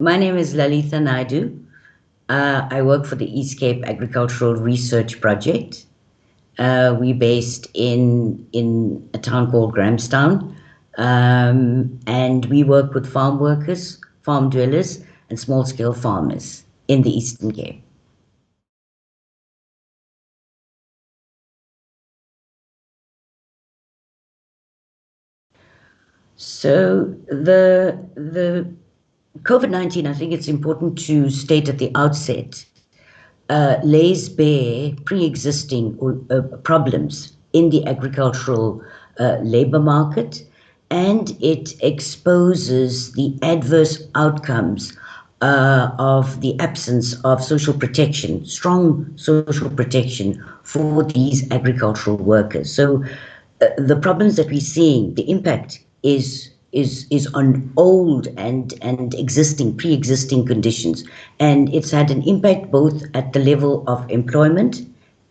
My name is Lali Naidoo. I work for the ECARP Agricultural Research Project. We're based in a town called Grahamstown, and we work with farm workers, farm dwellers, and small-scale farmers in the Eastern Cape. So the COVID-19, I think it's important to state at the outset, lays bare pre-existing problems in the agricultural labor market, and it exposes the adverse outcomes of the absence of social protection, strong social protection for these agricultural workers. So the problems that we're seeing, the impact is on old and pre-existing conditions, and it's had an impact both at the level of employment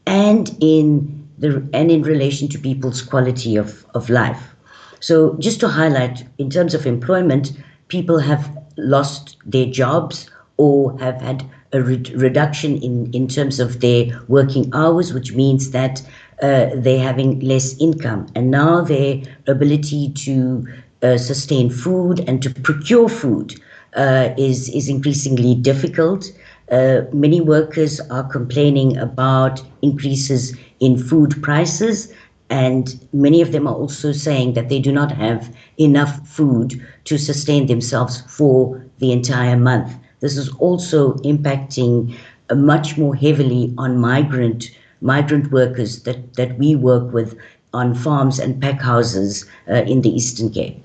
and in relation to people's quality of life. So just to highlight, in terms of employment, people have lost their jobs or have had a reduction in terms of their working hours, which means that they're having less income, and now their ability to sustain food and to procure food is increasingly difficult. Many workers are complaining about increases in food prices, and many of them are also saying that they do not have enough food to sustain themselves for the entire month. This is also impacting much more heavily on migrant workers that we work with on farms and pack houses in the Eastern Cape.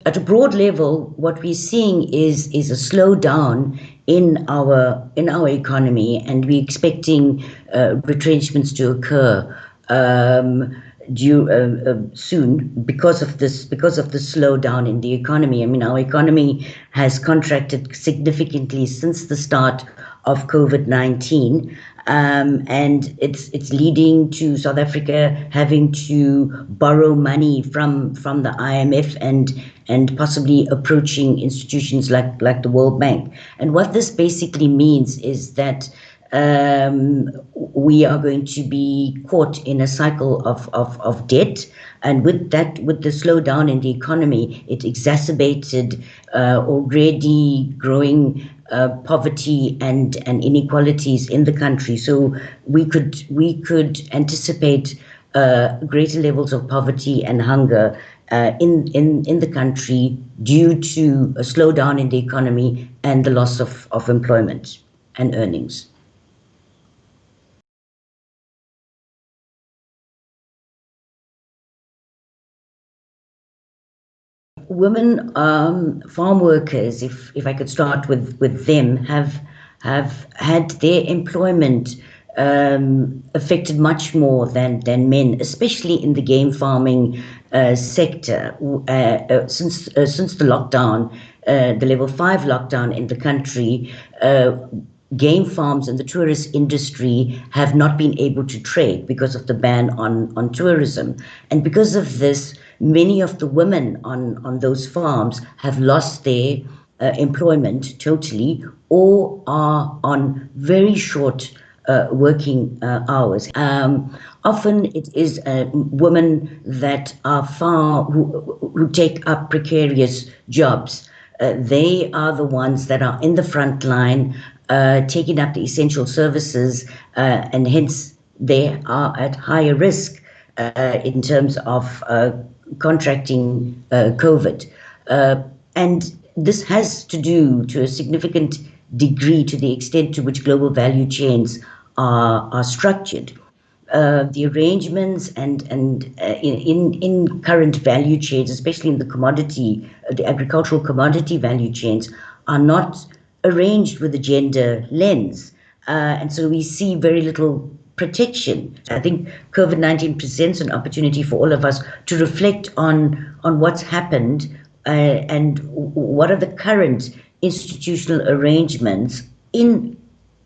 At a broad level, what we're seeing is a slowdown in our economy, and we're expecting retrenchments to occur soon because of the slowdown in the economy. I mean, our economy has contracted significantly since the start of COVID-19. And it's leading to South Africa having to borrow money from the IMF and possibly approaching institutions like the World Bank. And what this basically means is that we are going to be caught in a cycle of debt. And with the slowdown in the economy, it exacerbated already growing poverty and inequalities in the country. So we could anticipate greater levels of poverty and hunger in the country due to a slowdown in the economy and the loss of employment and earnings. Women farm workers, if I could start with them, have had their employment affected much more than men, especially in the game farming sector. Since the lockdown, the level 5 lockdown in the country, game farms and the tourist industry have not been able to trade because of the ban on tourism. And because of this, many of the women on those farms have lost their employment totally, or are on very short working hours. Often it is women that are who take up precarious jobs. They are the ones that are in the front line, taking up the essential services, and hence they are at higher risk in terms of contracting COVID. And this has to do to a significant degree to the extent to which global value chains are structured. The arrangements and in current value chains, especially in the agricultural commodity value chains, are not arranged with a gender lens. And so we see very little protection. I think COVID-19 presents an opportunity for all of us to reflect on what's happened and what are the current institutional arrangements in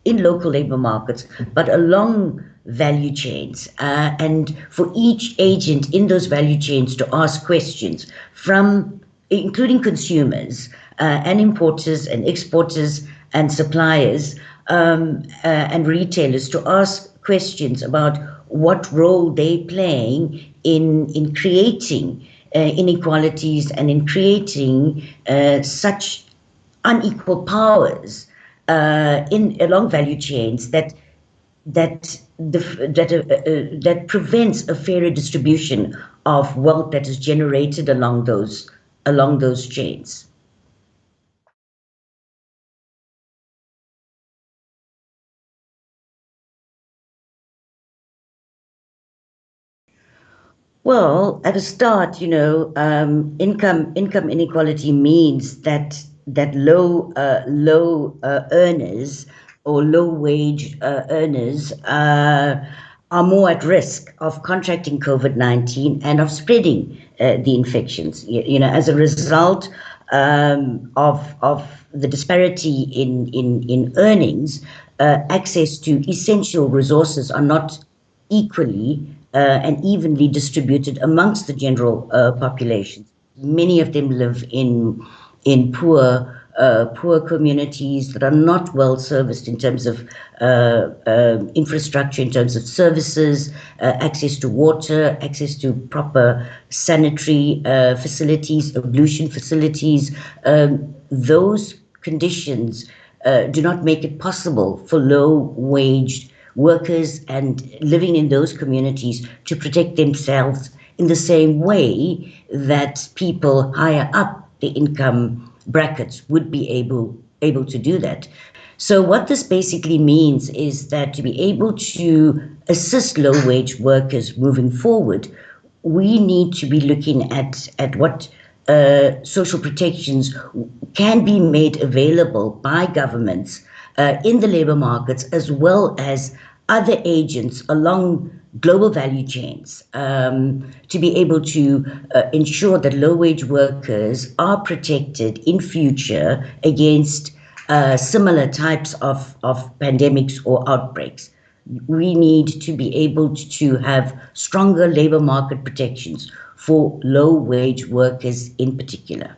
local labor markets, but along value chains, and for each agent in those value chains to ask questions from, including consumers and importers and exporters and suppliers, and retailers, to ask questions about what role they're playing in creating inequalities and in creating such unequal powers in along value chains that prevents a fairer distribution of wealth that is generated along those chains. Well, at the start, income inequality means that low earners or low wage earners are more at risk of contracting COVID-19 and of spreading the infections. As a result of the disparity in earnings, access to essential resources are not equally and evenly distributed amongst the general population. Many of them live in poor communities that are not well serviced in terms of infrastructure, in terms of services, access to water, access to proper sanitary facilities, ablution facilities. Those conditions do not make it possible for low-waged workers and living in those communities to protect themselves in the same way that people higher up the income brackets would be able to do that. So what this basically means is that to be able to assist low-wage workers moving forward, we need to be looking at what social protections can be made available by governments in the labor markets, as well as other agents along global value chains, to be able to ensure that low-wage workers are protected in future against similar types of pandemics or outbreaks. We need to be able to have stronger labor market protections for low-wage workers in particular.